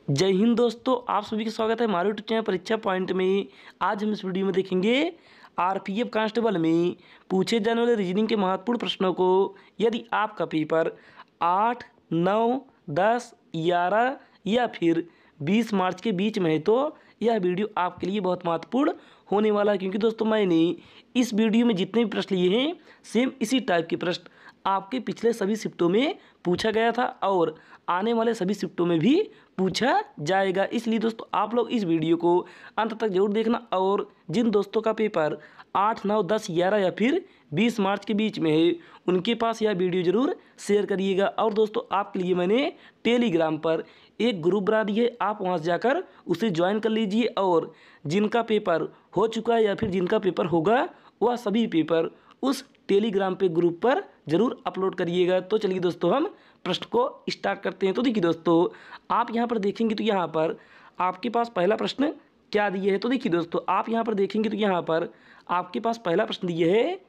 जय हिंद दोस्तों, आप सभी का स्वागत है हमारे यूट्यूब चैनल परीक्षा पॉइंट में। आज हम इस वीडियो में देखेंगे आरपीएफ कांस्टेबल में पूछे जाने वाले रीजनिंग के महत्वपूर्ण प्रश्नों को। यदि आपका पेपर 8, 9, 10, 11 या फिर 20 मार्च के बीच में है तो यह वीडियो आपके लिए बहुत महत्वपूर्ण होने वाला है, क्योंकि दोस्तों मैंने इस वीडियो में जितने भी प्रश्न लिए हैं सेम इसी टाइप के प्रश्न आपके पिछले सभी शिफ्टों में पूछा गया था और आने वाले सभी शिफ्टों में भी पूछा जाएगा। इसलिए दोस्तों आप लोग इस वीडियो को अंत तक जरूर देखना और जिन दोस्तों का पेपर 8, 9, 10, 11 या फिर 20 मार्च के बीच में है उनके पास यह वीडियो जरूर शेयर करिएगा। और दोस्तों आपके लिए मैंने टेलीग्राम पर एक ग्रुप बना दिया है, आप वहां से जाकर उसे ज्वाइन कर लीजिए और जिनका पेपर हो चुका है या फिर जिनका पेपर होगा वह सभी पेपर उस टेलीग्राम पे ग्रुप पर जरूर अपलोड करिएगा। तो चलिए दोस्तों हम प्रश्न को स्टार्ट करते हैं। तो देखिए दोस्तों आप यहाँ पर देखेंगे तो यहाँ पर आपके पास पहला प्रश्न क्या दिए है। तो देखिए दोस्तों आप यहाँ पर देखेंगे तो यहाँ पर आपके पास पहला प्रश्न दिए है,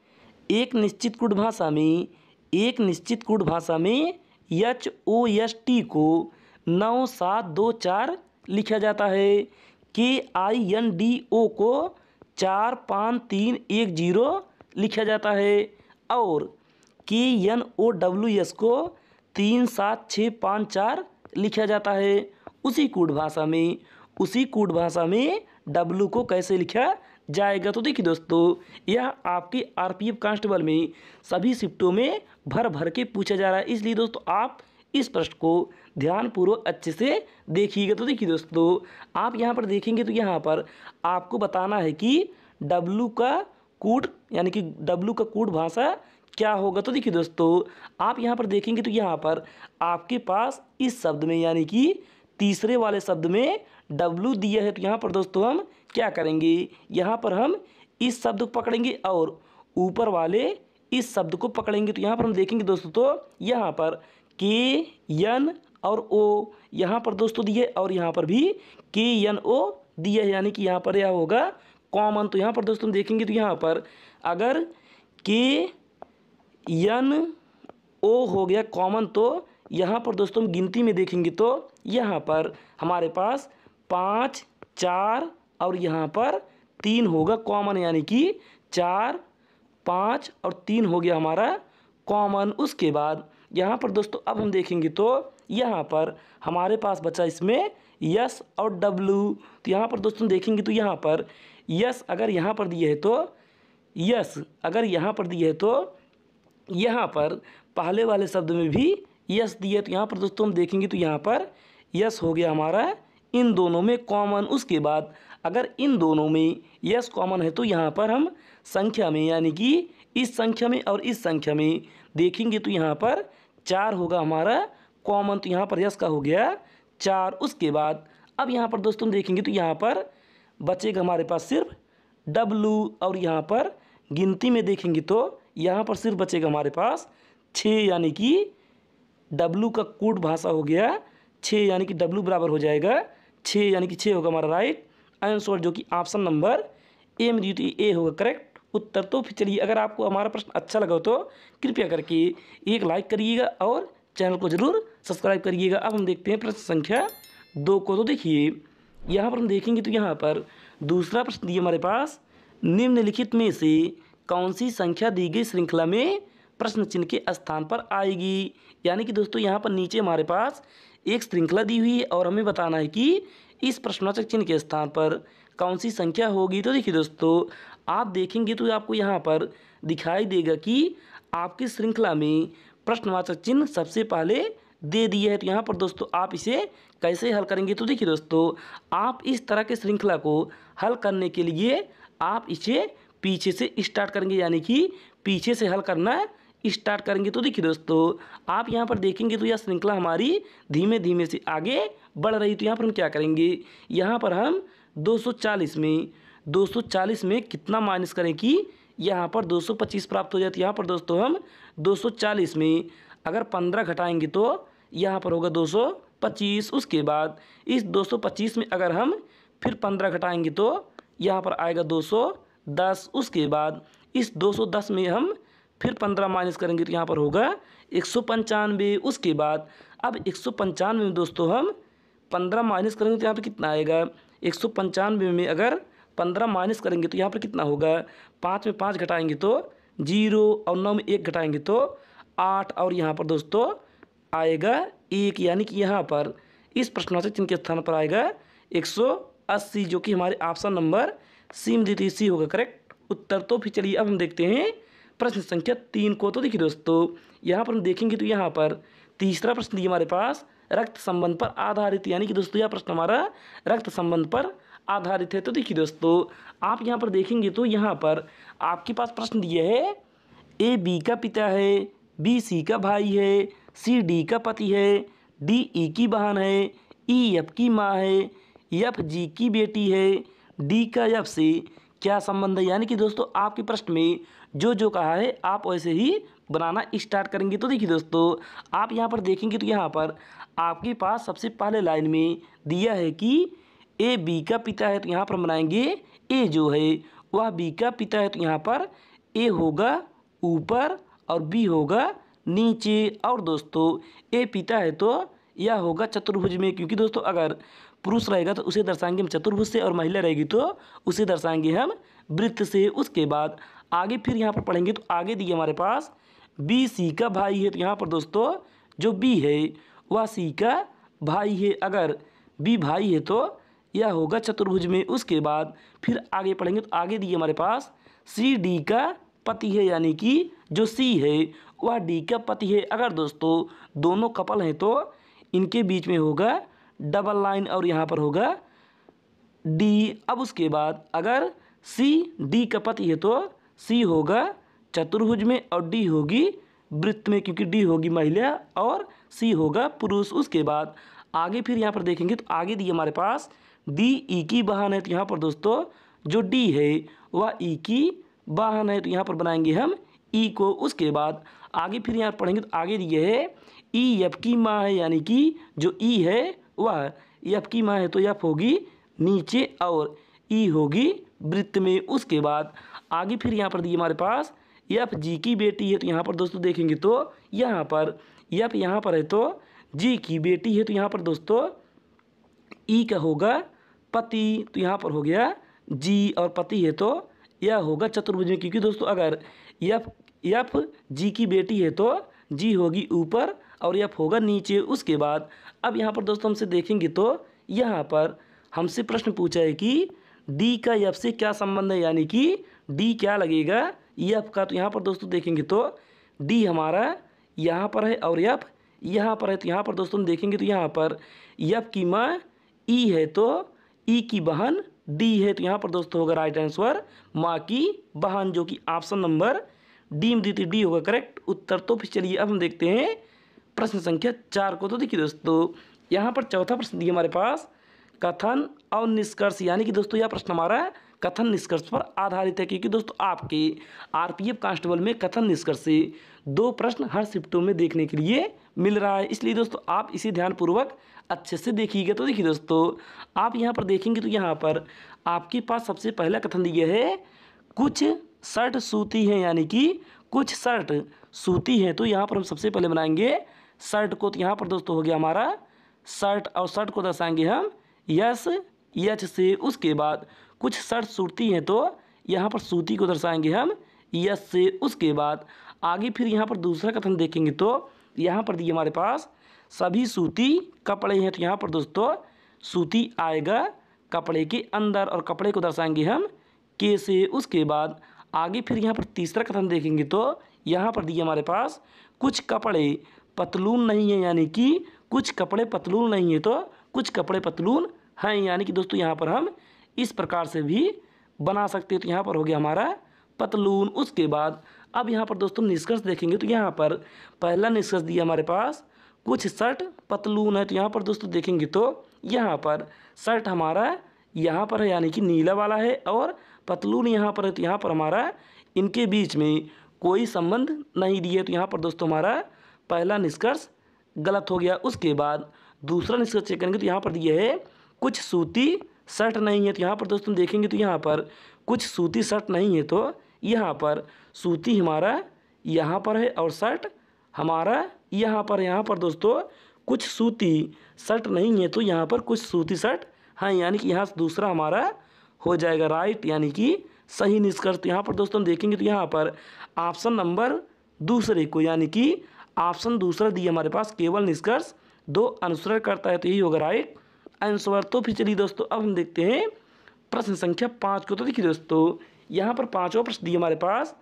एक निश्चित कूट भाषा में HOST को 9724 लिखा जाता है, KINDO को 45310 लिखा जाता है और KNOWS को 37654 लिखा जाता है। उसी कूट भाषा में W को कैसे लिखा जाएगा। तो देखिए दोस्तों यह आपके आरपीएफ कांस्टेबल में सभी शिफ्टों में भर भर के पूछा जा रहा है, इसलिए दोस्तों आप इस प्रश्न को ध्यानपूर्वक अच्छे से देखिएगा। तो देखिए दोस्तों आप यहाँ पर देखेंगे तो यहाँ पर आपको बताना है कि W का कूट यानी कि W का कूट भाषा क्या होगा। तो देखिए दोस्तों आप यहाँ पर देखेंगे तो यहाँ पर आपके पास इस शब्द में यानी कि तीसरे वाले शब्द में W दिया है, तो यहाँ पर दोस्तों हम क्या करेंगे, यहाँ पर हम इस शब्द को पकड़ेंगे और ऊपर वाले इस शब्द को पकड़ेंगे। तो यहाँ पर हम देखेंगे दोस्तों तो यहाँ पर KN और O यहाँ पर दोस्तों दिए और यहाँ पर भी KNO दिया है, यानी कि यहाँ पर यह होगा कॉमन। तो यहाँ पर दोस्तों हम देखेंगे तो यहाँ पर अगर KNO हो गया कॉमन, तो यहाँ पर दोस्तों हम गिनती में देखेंगे तो यहाँ पर हमारे पास 5, 4 और यहाँ पर 3 होगा कॉमन, यानी कि 4, 5 और 3 हो गया हमारा कॉमन। उसके बाद यहाँ पर दोस्तों अब हम देखेंगे तो यहाँ पर हमारे पास बचा इसमें यस और W। तो यहाँ पर दोस्तों देखेंगे तो यहाँ पर यस अगर यहाँ पर दिए है तो यहाँ पर पहले वाले शब्द में भी यस दिए, तो यहाँ पर दोस्तों हम देखेंगे तो यहाँ पर यस हो गया हमारा इन दोनों में कॉमन। उसके बाद अगर इन दोनों में यस कॉमन है तो यहाँ पर हम संख्या में यानी कि इस संख्या में और इस संख्या में देखेंगे तो यहाँ पर 4 होगा हमारा कॉमन। तो यहाँ पर यस का हो गया 4। उसके बाद अब यहाँ पर दोस्तों देखेंगे तो यहाँ पर बचेगा हमारे पास सिर्फ W और यहाँ पर गिनती में देखेंगे तो यहाँ पर सिर्फ बचेगा हमारे पास 6, यानी कि W का कूट भाषा हो गया 6, यानी कि W बराबर हो जाएगा 6, यानी कि 6 होगा हमारा राइट आंसर, जो कि ऑप्शन नंबर ए में दी ए होगा करेक्ट उत्तर। तो फिर चलिए अगर आपको हमारा प्रश्न अच्छा लगा तो कृपया करके एक लाइक करिएगा और चैनल को ज़रूर सब्सक्राइब करिएगा। अब हम देखते हैं प्रश्न संख्या 2 को। तो देखिए यहाँ पर हम देखेंगे तो यहाँ पर दूसरा प्रश्न दिया हमारे पास, निम्नलिखित में से कौन सी संख्या दी गई श्रृंखला में प्रश्न चिन्ह के स्थान पर आएगी। यानी कि दोस्तों यहाँ पर नीचे हमारे पास एक श्रृंखला दी हुई है और हमें बताना है कि इस प्रश्नवाचक चिन्ह के स्थान पर कौन सी संख्या होगी। तो देखिए दोस्तों आप देखेंगे तो आपको यहाँ पर दिखाई देगा कि आपकी श्रृंखला में प्रश्नवाचक चिन्ह सबसे पहले दे दिया है। तो यहाँ पर दोस्तों आप इसे कैसे हल करेंगे। तो देखिए दोस्तों आप इस तरह के श्रृंखला को हल करने के लिए आप इसे पीछे से स्टार्ट करेंगे, यानी कि पीछे से हल करना स्टार्ट करेंगे। तो देखिए दोस्तों आप यहाँ पर देखेंगे तो यह श्रृंखला हमारी धीमे धीमे से आगे बढ़ रही। तो यहाँ पर हम क्या करेंगे, यहाँ पर हम 240 में कितना माइनस करें कि यहाँ पर 225 प्राप्त हो जाती है। यहाँ पर दोस्तों हम 240 में अगर 15 घटाएंगे तो यहाँ पर होगा 225। उसके बाद इस 225 में अगर हम फिर 15 घटाएंगे तो यहाँ पर आएगा 210। उसके बाद इस 210 में हम फिर 15 माइनस करेंगे तो यहाँ पर होगा 195। उसके बाद अब 195 में दोस्तों हम 15 माइनस करेंगे तो यहाँ पर कितना आएगा, 195 में अगर 15 माइनस करेंगे तो यहाँ पर कितना होगा, 5 में 5 घटाएंगे तो 0 और 9 में 1 घटाएंगे तो 8 और यहाँ पर दोस्तों आएगा 1, यानी कि यहाँ पर इस प्रश्नवाचक चिन्ह के स्थान पर आएगा 180, जो कि हमारे ऑप्शन नंबर सी में दी थी, सी होगा करेक्ट उत्तर। तो फिर चलिए अब हम देखते हैं प्रश्न संख्या 3 को। तो देखिए दोस्तों यहाँ पर हम देखेंगे तो यहाँ पर तीसरा प्रश्न दिया हमारे पास रक्त संबंध पर आधारित, यानी कि दोस्तों यह प्रश्न हमारा रक्त संबंध पर आधारित है। तो देखिए दोस्तों आप यहाँ पर देखेंगे तो यहाँ पर आपके पास प्रश्न दिया है, ए बी का पिता है, बी सी का भाई है, सी डी का पति है, डी ई की बहन है, ई एफ की माँ है, एफ जी की बेटी है, डी का एफ से क्या संबंध है। यानी कि दोस्तों आपके प्रश्न में जो जो कहा है आप वैसे ही बनाना स्टार्ट करेंगे। तो देखिए दोस्तों आप यहाँ पर देखेंगे तो यहाँ पर आपके पास सबसे पहले लाइन में दिया है कि ए बी का पिता है, तो यहाँ पर बनाएंगे ए जो है वह बी का पिता है, तो यहाँ पर ए होगा ऊपर और बी होगा नीचे। और दोस्तों ए पिता है तो यह होगा चतुर्भुज में, क्योंकि दोस्तों अगर पुरुष रहेगा तो उसे दर्शाएंगे हम चतुर्भुज से और महिला रहेगी तो उसे दर्शाएंगे हम वृत्त से। उसके बाद आगे फिर यहाँ पर पढ़ेंगे तो आगे दिए हमारे पास बी सी का भाई है, तो यहाँ पर दोस्तों जो बी है वह सी का भाई है, अगर बी भाई है तो यह होगा चतुर्भुज में। उसके बाद फिर आगे पढ़ेंगे तो आगे दिए हमारे पास सी डी का पति है, यानी कि जो सी है वह डी का पति है। अगर दोस्तों दोनों कपल हैं तो इनके बीच में होगा डबल लाइन और यहाँ पर होगा डी। अब उसके बाद अगर सी डी का पति है तो सी होगा चतुर्भुज में और डी होगी वृत्त में, क्योंकि डी होगी महिला और सी होगा पुरुष। उसके बाद आगे फिर यहाँ पर देखेंगे तो आगे दी हमारे पास डी ई की बहन है, तो यहाँ पर दोस्तों जो डी है वह ई की बहन है, तो यहाँ पर बनाएंगे हम ई को। उसके बाद आगे फिर यहाँ पढ़ेंगे तो आगे दिए है ई एफ की माँ है, यानी कि जो ई है वह एफ की माँ है, तो एफ होगी नीचे और ई होगी वृत्त में। उसके बाद आगे फिर यहाँ पर दिए हमारे पास एफ जी की बेटी है, तो यहाँ पर दोस्तों देखेंगे तो यहाँ पर एफ यहाँ पर है तो जी की बेटी है, तो यहाँ पर दोस्तों ई का होगा पति, तो यहाँ पर हो गया जी और पति है तो यह होगा चतुर्भुज में, क्योंकि दोस्तों अगर एफ जी की बेटी है तो जी होगी ऊपर और एफ होगा नीचे। उसके बाद अब यहाँ पर दोस्तों हमसे देखेंगे तो यहाँ पर हमसे प्रश्न पूछा है कि डी का एफ से क्या संबंध है, यानी कि डी क्या लगेगा एफ का। तो यहाँ पर दोस्तों देखेंगे तो डी हमारा यहाँ पर है और एफ यहाँ पर है, तो यहाँ पर दोस्तों देखेंगे तो यहाँ पर एफ की माँ ई है तो ई की बहन डी है, तो यहाँ पर दोस्तों होगा राइट आंसर माँ की बहन, जो कि ऑप्शन नंबर डी में दी थी, डी होगा करेक्ट उत्तर। तो फिर चलिए अब हम देखते हैं प्रश्न संख्या 4 को। तो देखिए दोस्तों यहाँ पर चौथा प्रश्न दिया हमारे पास कथन और निष्कर्ष, यानी कि दोस्तों यह प्रश्न हमारा कथन निष्कर्ष पर आधारित है, क्योंकि दोस्तों आपके आरपीएफ कांस्टेबल में कथन निष्कर्ष से 2 प्रश्न हर शिफ्टों में देखने के लिए मिल रहा है, इसलिए दोस्तों आप इसे ध्यानपूर्वक अच्छे से देखिएगा। तो देखिए दोस्तों आप यहाँ पर देखेंगे तो यहाँ पर आपके पास सबसे पहला कथन दिया है कुछ शर्ट सूती हैं, यानी कि कुछ शर्ट सूती हैं, तो यहाँ पर हम सबसे पहले बनाएंगे शर्ट को। तो यहाँ पर दोस्तों हो गया हमारा शर्ट और शर्ट को दर्शाएंगे हम यस यच से। उसके बाद कुछ शर्ट सूती हैं तो यहाँ पर सूती को दर्शाएंगे हम यस से। उसके बाद आगे फिर यहाँ पर दूसरा कथन देखेंगे तो यहाँ पर दिए हमारे पास सभी सूती कपड़े हैं, तो यहाँ पर दोस्तों सूती आएगा कपड़े के अंदर और कपड़े को दर्शाएंगे हम के से। उसके बाद आगे फिर यहाँ पर तीसरा कथन देखेंगे तो यहाँ पर दिए हमारे पास कुछ कपड़े पतलून नहीं है, यानी कि कुछ कपड़े पतलून नहीं है तो कुछ कपड़े पतलून हैं, यानी कि दोस्तों यहाँ पर हम इस प्रकार से भी बना सकते हैं। तो यहाँ पर हो गया हमारा पतलून। उसके बाद अब यहाँ पर दोस्तों निष्कर्ष देखेंगे तो यहाँ पर पहला निष्कर्ष दिया हमारे पास कुछ शर्ट पतलून है, तो यहाँ पर दोस्तों देखेंगे तो यहाँ पर शर्ट हमारा यहाँ पर है, यानी कि नीला वाला है और पतलून यहाँ पर है, तो यहाँ पर हमारा इनके बीच में कोई संबंध नहीं दिए, तो यहाँ पर दोस्तों हमारा पहला निष्कर्ष गलत हो गया। उसके बाद दूसरा निष्कर्ष चेक करेंगे तो यहाँ पर दिए है कुछ सूती शर्ट नहीं है, तो यहाँ पर दोस्तों देखेंगे तो यहाँ पर कुछ सूती शर्ट नहीं है, तो यहाँ पर सूती हमारा यहाँ पर है और शर्ट हमारा यहाँ पर दोस्तों कुछ सूती शर्ट नहीं है तो यहाँ पर कुछ सूती शर्ट हाँ, यानी कि यहाँ दूसरा हमारा हो जाएगा राइट, यानी कि सही निष्कर्ष। तो यहाँ पर दोस्तों हम देखेंगे तो यहाँ पर ऑप्शन नंबर दूसरे को, यानी कि ऑप्शन दूसरा दिया हमारे पास, केवल निष्कर्ष 2 अनुसरण करता है, तो यही होगा राइट आंसर। तो फिर चलिए दोस्तों अब हम देखते हैं प्रश्न संख्या 5 को। तो देखिए दोस्तों यहाँ पर 5वां प्रश्न दिया हमारे पास,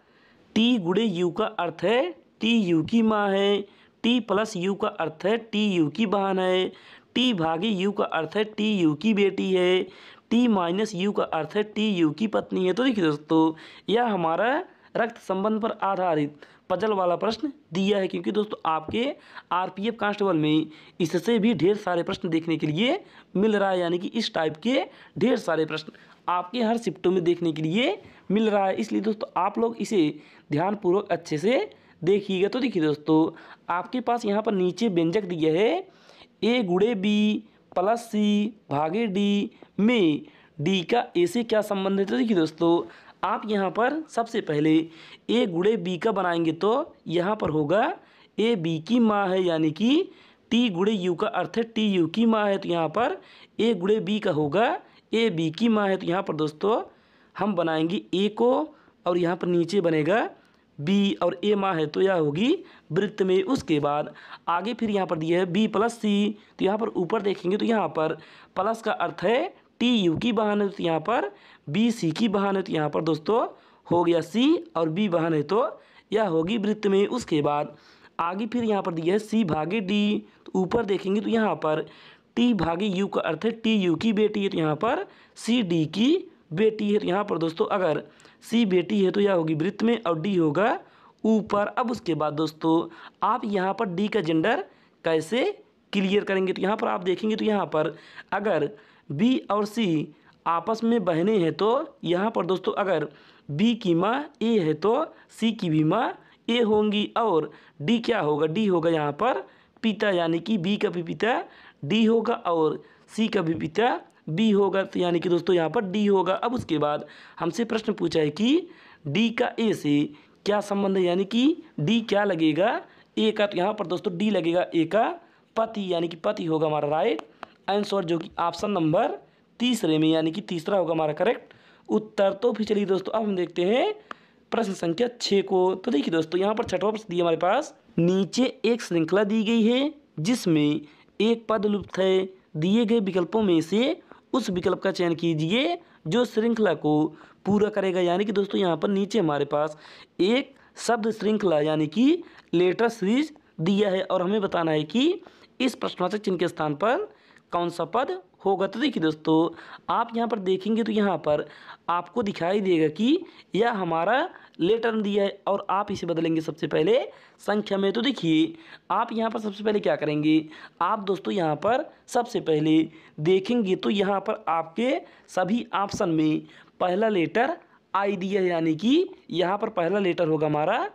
टी गुणे यू का अर्थ है टी यू की माँ है, टी प्लस यू का अर्थ है टी यू की बहन है, टी भागे यू का अर्थ है टी यू की बेटी है, टी माइनस यू का अर्थ है टी यू की पत्नी है। तो देखिए दोस्तों यह हमारा रक्त संबंध पर आधारित पजल वाला प्रश्न दिया है, क्योंकि दोस्तों आपके आरपीएफ कांस्टेबल में इससे भी ढेर सारे प्रश्न देखने के लिए मिल रहा है, यानी कि इस टाइप के ढेर सारे प्रश्न आपके हर शिफ्टों में देखने के लिए मिल रहा है। इसलिए दोस्तों आप लोग इसे ध्यानपूर्वक अच्छे से देखिएगा। तो देखिए दोस्तों आपके पास यहाँ पर नीचे व्यंजक दिया है ए गुणे बी प्लस सी भागे डी में डी का ए से क्या संबंध है। तो देखिए दोस्तों आप यहाँ पर सबसे पहले ए गुणे बी का बनाएंगे तो यहाँ पर होगा ए बी की माँ है, यानी कि टी गुणे यू का अर्थ है टी यू की माँ है, तो यहाँ पर ए गुणे बी का होगा ए बी की माँ है। तो यहाँ पर दोस्तों हम बनाएंगे ए को और यहाँ पर नीचे बनेगा बी और ए माँ है, तो यह होगी वृत्त में। उसके बाद आगे फिर यहाँ पर दिया है बी प्लस सी, तो यहाँ पर ऊपर देखेंगे तो यहाँ पर प्लस का अर्थ है टी यू की बहन है, तो यहाँ पर बी सी की बहन है, तो यहाँ पर दोस्तों हो गया सी और बी बहन है, तो यह होगी वृत्त में। उसके बाद आगे फिर यहाँ पर दिया है सी भागे डी, तो ऊपर देखेंगे तो यहाँ पर टी भागे यू का अर्थ है टी यू की बेटी है, तो यहाँ पर सी डी की बेटी है। तो यहाँ पर दोस्तों अगर सी बेटी है तो यह होगी वृत्त में और डी होगा ऊपर। अब उसके बाद दोस्तों आप यहाँ पर डी का जेंडर कैसे क्लियर करेंगे, तो यहाँ पर आप देखेंगे तो यहाँ पर अगर बी और सी आपस में बहनें हैं तो यहाँ पर दोस्तों अगर बी की माँ ए है तो सी की भी माँ ए होंगी, और डी क्या होगा, डी होगा यहाँ पर पिता, यानी कि बी का भी पिता डी होगा और सी का भी पिता बी होगा, तो यानी कि दोस्तों यहाँ पर डी होगा। अब उसके बाद हमसे प्रश्न पूछा है कि डी का ए से क्या संबंध है, यानी कि डी क्या लगेगा ए का, तो यहाँ पर दोस्तों डी लगेगा ए का पति, यानी कि पति होगा हमारा राइट आंसर, जो कि ऑप्शन नंबर तीसरे में, यानी कि तीसरा होगा हमारा करेक्ट उत्तर। तो फिर चलिए दोस्तों अब हम देखते हैं प्रश्न संख्या 6 को। तो देखिए दोस्तों यहाँ पर 6वां प्रश्न दिया हमारे पास, नीचे एक श्रृंखला दी गई है जिसमें एक पद लुप्त है, दिए गए विकल्पों में से उस विकल्प का चयन कीजिए जो श्रृंखला को पूरा करेगा। यानी कि दोस्तों यहाँ पर नीचे हमारे पास एक शब्द श्रृंखला यानी कि लेटर सीरीज दिया है और हमें बताना है कि इस प्रश्नवाचक चिन्ह के स्थान पर कौन सा पद होगा। तो देखिए दोस्तों आप यहाँ पर देखेंगे तो यहाँ पर आपको दिखाई देगा कि यह हमारा लेटर दिया है और आप इसे बदलेंगे सबसे पहले संख्या में। तो देखिए आप यहाँ पर सबसे पहले क्या करेंगे, आप दोस्तों यहाँ पर सबसे पहले देखेंगे तो यहाँ पर आपके सभी ऑप्शन में पहला लेटर आई दिया है, यानी कि यहाँ पर पहला लेटर होगा हमारा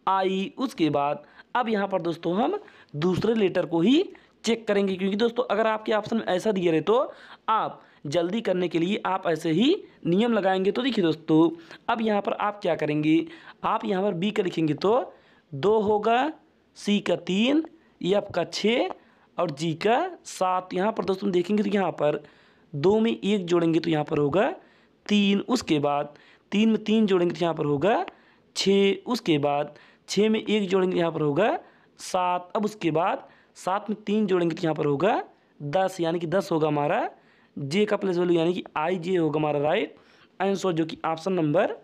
आई। उसके बाद अब यहाँ पर दोस्तों हम दूसरे लेटर को ही चेक करेंगे, क्योंकि दोस्तों अगर आपके ऑप्शन में ऐसा दिया रहे तो आप जल्दी करने के लिए आप ऐसे ही नियम लगाएंगे। तो देखिए दोस्तों अब यहाँ पर आप क्या करेंगे, आप यहाँ पर बी का लिखेंगे तो 2 होगा, सी का 3, एफ का 6 और जी का 7। यहाँ पर दोस्तों देखेंगे तो यहाँ पर 2 में 1 जोड़ेंगे तो यहाँ पर होगा 3। उसके बाद 3 में 3 जोड़ेंगे तो यहाँ पर होगा 6। उसके बाद 6 में 1 जोड़ेंगे यहाँ पर होगा 7। अब उसके बाद 7 में 3 जोड़ेंगे तो यहाँ पर होगा 10, यानी कि 10 होगा हमारा जे का प्लेस वैल्यू, यानी कि आई जे होगा हमारा राइट आंसर, जो कि ऑप्शन नंबर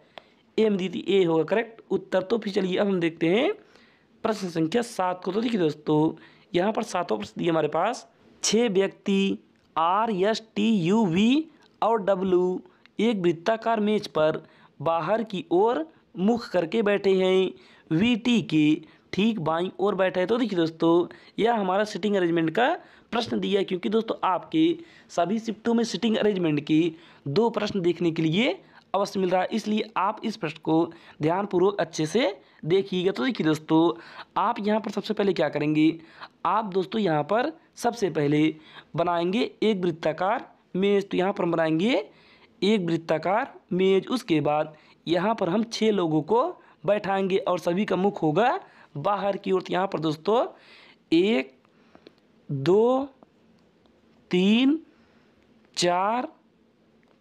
ए में दी थी ए होगा करेक्ट उत्तर। तो फिर चलिए अब हम देखते हैं प्रश्न संख्या 7 को। तो देखिए दोस्तों यहाँ पर 7वां प्रश्न दिया हमारे पास, 6 व्यक्ति R S T U V और डब्ल्यू एक वृत्ताकार मेज पर बाहर की ओर मुख करके बैठे हैं, वी टी के ठीक बाईं ओर बैठा है। तो देखिए दोस्तों यह हमारा सिटिंग अरेंजमेंट का प्रश्न दिया है, क्योंकि दोस्तों आपके सभी शिफ्टों में सिटिंग अरेंजमेंट की 2 प्रश्न देखने के लिए अवश्य मिल रहा है, इसलिए आप इस प्रश्न को ध्यानपूर्वक अच्छे से देखिएगा। तो देखिए दोस्तों आप यहाँ पर सबसे पहले क्या करेंगे, आप दोस्तों यहाँ पर सबसे पहले बनाएंगे एक वृत्ताकार मेज। तो यहाँ पर बनाएंगे एक वृत्ताकार मेज। उसके बाद यहाँ पर हम 6 लोगों को बैठाएंगे और सभी का मुख होगा बाहर की ओर। तो यहाँ पर दोस्तों 1 2, 3, 4,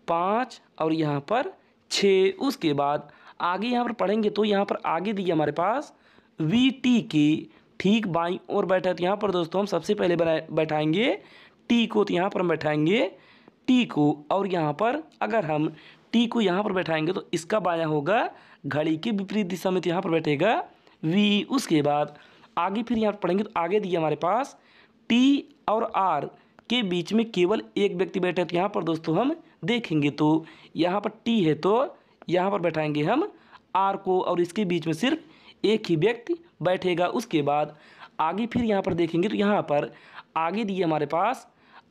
5 और यहाँ पर 6। उसके बाद आगे यहाँ पर पढ़ेंगे तो यहाँ पर आगे दिए हमारे पास वी टी के ठीक बाईं ओर बैठा है। तो यहाँ पर दोस्तों हम सबसे पहले बैठाएंगे टी को, तो यहाँ पर हम बैठाएंगे टी को। और यहाँ पर अगर हम टी को यहाँ पर बैठाएंगे तो इसका बायां होगा घड़ी के विपरीत दिशा में, तो यहाँ पर बैठेगा वी। उसके बाद आगे फिर यहाँ पर पढ़ेंगे तो आगे दिया हमारे पास टी और आर के बीच में केवल एक व्यक्ति बैठे हैं। तो यहाँ पर दोस्तों हम देखेंगे तो यहाँ पर टी है तो यहाँ पर बैठाएंगे हम आर को और इसके बीच में सिर्फ एक ही व्यक्ति बैठेगा। उसके बाद आगे फिर यहाँ पर देखेंगे तो यहाँ पर आगे दिए हमारे पास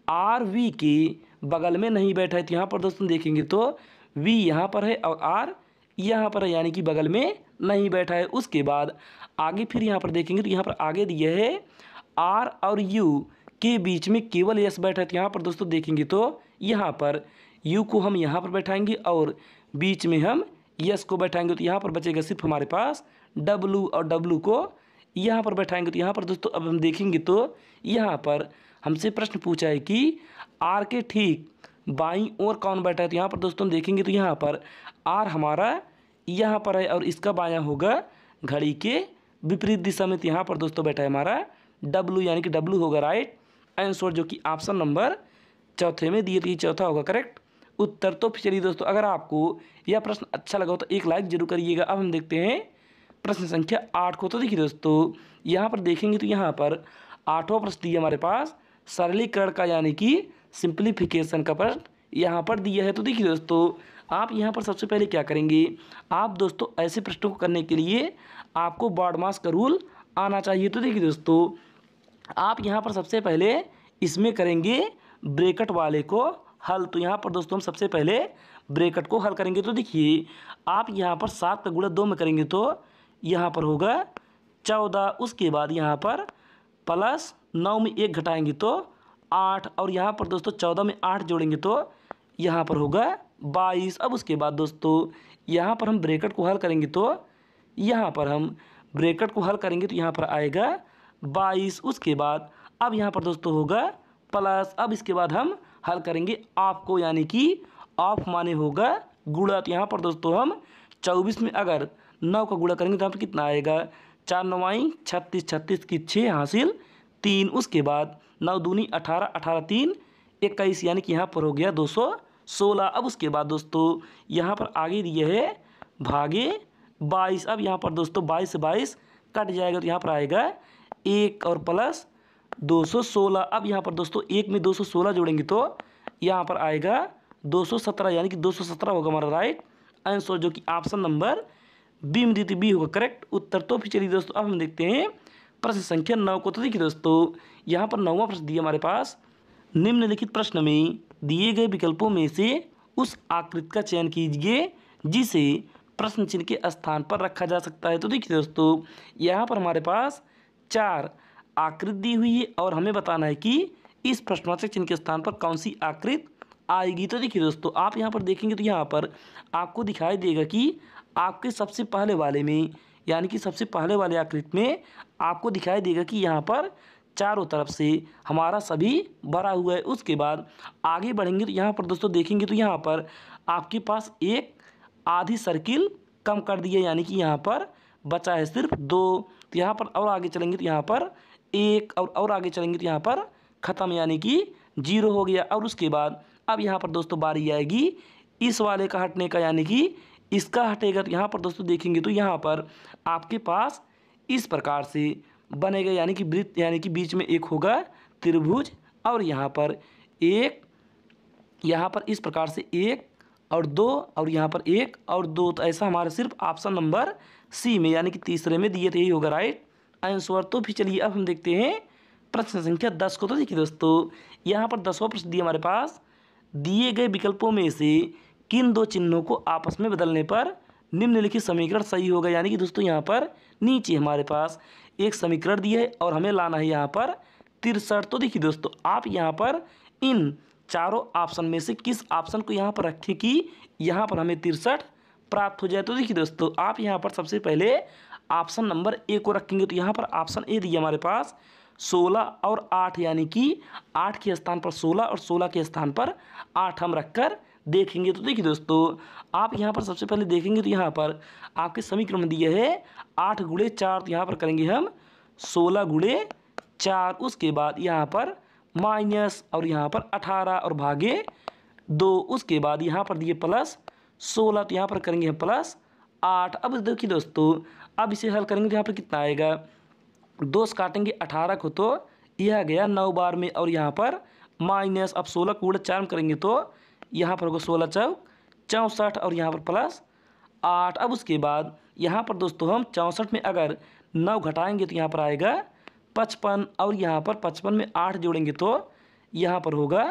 आर वी के बगल में नहीं बैठा है। तो यहाँ पर दोस्तों देखेंगे तो वी यहाँ पर है और आर यहाँ पर है, यानी कि बगल में नहीं बैठा है। उसके बाद आगे फिर यहाँ पर देखेंगे तो यहाँ पर आगे दिए है आर और यू के बीच में केवल यस बैठा है। तो यहाँ पर दोस्तों देखेंगे तो यहाँ पर यू को हम यहाँ पर बैठाएंगे और बीच में हम यस को बैठाएंगे। तो यहाँ पर बचेगा सिर्फ हमारे पास डब्लू और डब्लू को यहाँ पर बैठाएंगे। तो यहाँ पर दोस्तों अब हम देखेंगे तो यहाँ पर हमसे प्रश्न पूछा है कि आर के ठीक बाईं ओर कौन बैठा है। तो यहाँ पर दोस्तों देखेंगे तो यहाँ पर आर हमारा यहाँ पर है और इसका बायां होगा घड़ी के विपरीत दिशा में। तो यहाँ पर दोस्तों बैठा है हमारा डब्लू, यानी कि डब्लू होगा राइट आंसर, जो कि ऑप्शन नंबर चौथे में दिए थे, चौथा होगा करेक्ट उत्तर। तो चलिए दोस्तों, अगर आपको यह प्रश्न अच्छा लगा हो तो एक लाइक जरूर करिएगा। अब हम देखते हैं प्रश्न संख्या 8 को। तो देखिए दोस्तों, यहाँ पर देखेंगे तो यहाँ पर 8वां प्रश्न दिया हमारे पास सरलीकरण का, यानी कि सिंप्लीफिकेशन का प्रश्न यहाँ पर दिया है। तो देखिए दोस्तों, आप यहाँ पर सबसे पहले क्या करेंगे, आप दोस्तों ऐसे प्रश्नों को करने के लिए आपको बॉडमास का रूल आना चाहिए। तो देखिए दोस्तों, आप यहाँ पर सबसे पहले इसमें करेंगे ब्रैकेट वाले को हल। तो यहाँ पर दोस्तों हम सबसे पहले ब्रैकेट को हल करेंगे। तो देखिए, आप यहाँ पर 7 का गुणा 2 में करेंगे तो यहाँ पर होगा 14। उसके बाद यहाँ पर प्लस 9 में 1 घटाएंगे तो 8 और यहाँ पर दोस्तों 14 में 8 जोड़ेंगे तो यहाँ पर होगा 22। अब उसके बाद दोस्तों यहाँ पर हम ब्रैकेट को हल करेंगे तो यहाँ पर हम ब्रैकेट को हल करेंगे तो यहाँ पर आएगा 22। उसके बाद अब यहाँ पर दोस्तों होगा प्लस। अब इसके बाद हम हल करेंगे ऑफ को, यानी कि ऑफ माने होगा गुणा। तो यहाँ पर दोस्तों हम 24 में अगर 9 का गुणा करेंगे तो यहाँ पर कितना आएगा, 4 9 36, 36 की 6 हासिल 3। उसके बाद 9 दूनी 18, 18 3 21, यानी कि यहाँ पर हो गया 216। अब उसके बाद दोस्तों यहाँ पर आगे दिए है भागे 22। अब यहाँ पर दोस्तों 22 से 22 कट जाएगा तो यहाँ पर आएगा 1 और प्लस 216। अब यहाँ पर दोस्तों 1 में 216 जोड़ेंगे तो यहाँ पर आएगा 217, यानी कि 217 होगा हमारा राइट आंसर, जो कि ऑप्शन नंबर बी में दी थी, बी होगा करेक्ट उत्तर। तो फिर चलिए दोस्तों, अब हम देखते हैं प्रश्न संख्या 9 को। तो देखिए दोस्तों, यहाँ पर 9वां प्रश्न दिया हमारे पास, निम्नलिखित प्रश्न में दिए गए विकल्पों में से उस आकृति का चयन कीजिए जिसे प्रश्न चिन्ह के स्थान पर रखा जा सकता है। तो देखिए दोस्तों, यहाँ पर हमारे पास 4 आकृति दी हुई है और हमें बताना है कि इस प्रश्नवाचक चिन्ह के स्थान पर कौन सी आकृति आएगी। तो देखिए दोस्तों, आप यहाँ पर देखेंगे तो यहाँ पर आपको दिखाई देगा कि आपके सबसे पहले वाले में, यानी कि सबसे पहले वाले आकृति में आपको दिखाई देगा कि यहाँ पर चारों तरफ से हमारा सभी भरा हुआ है। उसके बाद आगे बढ़ेंगे तो यहाँ पर दोस्तों देखेंगे तो यहाँ पर आपके पास एक आधी सर्किल कम कर दी है, यानी कि यहाँ पर बचा है सिर्फ 2। तो यहाँ पर और आगे चलेंगे तो यहाँ पर 1 और आगे चलेंगे तो यहाँ पर ख़त्म, यानी कि 0 हो गया। और उसके बाद अब यहाँ पर दोस्तों बारी आएगी इस वाले का हटने का, यानी कि इसका हटेगा। तो यहाँ पर दोस्तों देखेंगे तो यहाँ पर आपके पास इस प्रकार से बनेगा, यानी कि वृत्त, यानी कि बीच में एक होगा त्रिभुज और यहाँ पर एक, यहाँ पर इस प्रकार से 1 और 2 और यहाँ पर 1 और 2। तो ऐसा हमारा सिर्फ ऑप्शन नंबर सी में, यानी कि तीसरे में दिए थे, यही होगा राइट आंसर। तो फिर चलिए अब हम देखते हैं प्रश्न संख्या 10 को। तो देखिए दोस्तों, यहाँ पर 10वां प्रश्न दिया हमारे पास, दिए गए विकल्पों में से किन 2 चिन्हों को आपस में बदलने पर निम्नलिखित समीकरण सही होगा। यानी कि दोस्तों यहाँ पर नीचे हमारे पास एक समीकरण दिया है और हमें लाना है यहाँ पर 63। तो देखिए दोस्तों, आप यहाँ पर इन चारों ऑप्शन में से किस ऑप्शन को यहाँ पर रखें कि यहाँ पर हमें 63 प्राप्त हो जाए। तो देखिए दोस्तों, आप यहाँ पर सबसे पहले ऑप्शन नंबर ए को रखेंगे। तो यहाँ पर ऑप्शन ए दिया हमारे पास 16 और 8 यानी कि 8 के स्थान पर 16 और 16 के स्थान पर 8 हम रखकर देखेंगे। तो देखिए दोस्तों, आप यहाँ पर सबसे पहले देखेंगे तो यहाँ पर आपके समीकरण दिए है 8 गुणे 4, तो यहाँ पर करेंगे हम 16 गुणे 4। उसके बाद यहाँ पर माइनस और यहाँ पर 18 और भागे 2। उसके बाद यहाँ पर दिए प्लस 16, तो यहाँ पर करेंगे हम प्लस 8। अब देखिए दोस्तों, अब इसे हल करेंगे तो यहाँ पर कितना आएगा, 2 से काटेंगे 18 को तो यह गया 9 बार में, और यहाँ पर माइनस अब 16 को 4 में करेंगे तो यहाँ पर होगा 16 चौक 64 और यहाँ पर प्लस 8। अब उसके बाद यहाँ पर दोस्तों हम 64 में अगर 9 घटाएंगे तो यहाँ पर आएगा 55, और यहाँ पर 55 में 8 जोड़ेंगे तो यहाँ पर होगा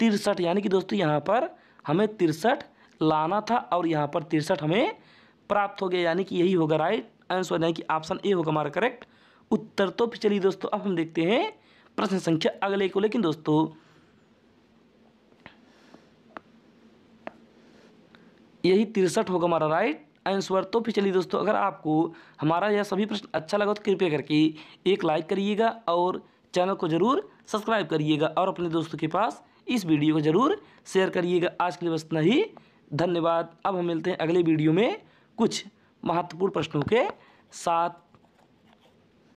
63। यानी कि दोस्तों यहाँ पर हमें 63 लाना था और यहाँ पर 63 हमें प्राप्त हो गया। यानी कि यही होगा राइट आंसर, यानी कि ऑप्शन ए होगा हमारा करेक्ट उत्तर। तो चलिए दोस्तों, अब हम देखते हैं प्रश्न संख्या अगले को। लेकिन दोस्तों यही 63 होगा हमारा राइट आंसर। तो फिर चलिए दोस्तों, अगर आपको हमारा यह सभी प्रश्न अच्छा लगा तो कृपया करके एक लाइक करिएगा और चैनल को ज़रूर सब्सक्राइब करिएगा और अपने दोस्तों के पास इस वीडियो को ज़रूर शेयर करिएगा। आज के लिए बस इतना ही, धन्यवाद। अब हम मिलते हैं अगले वीडियो में कुछ महत्वपूर्ण प्रश्नों के साथ।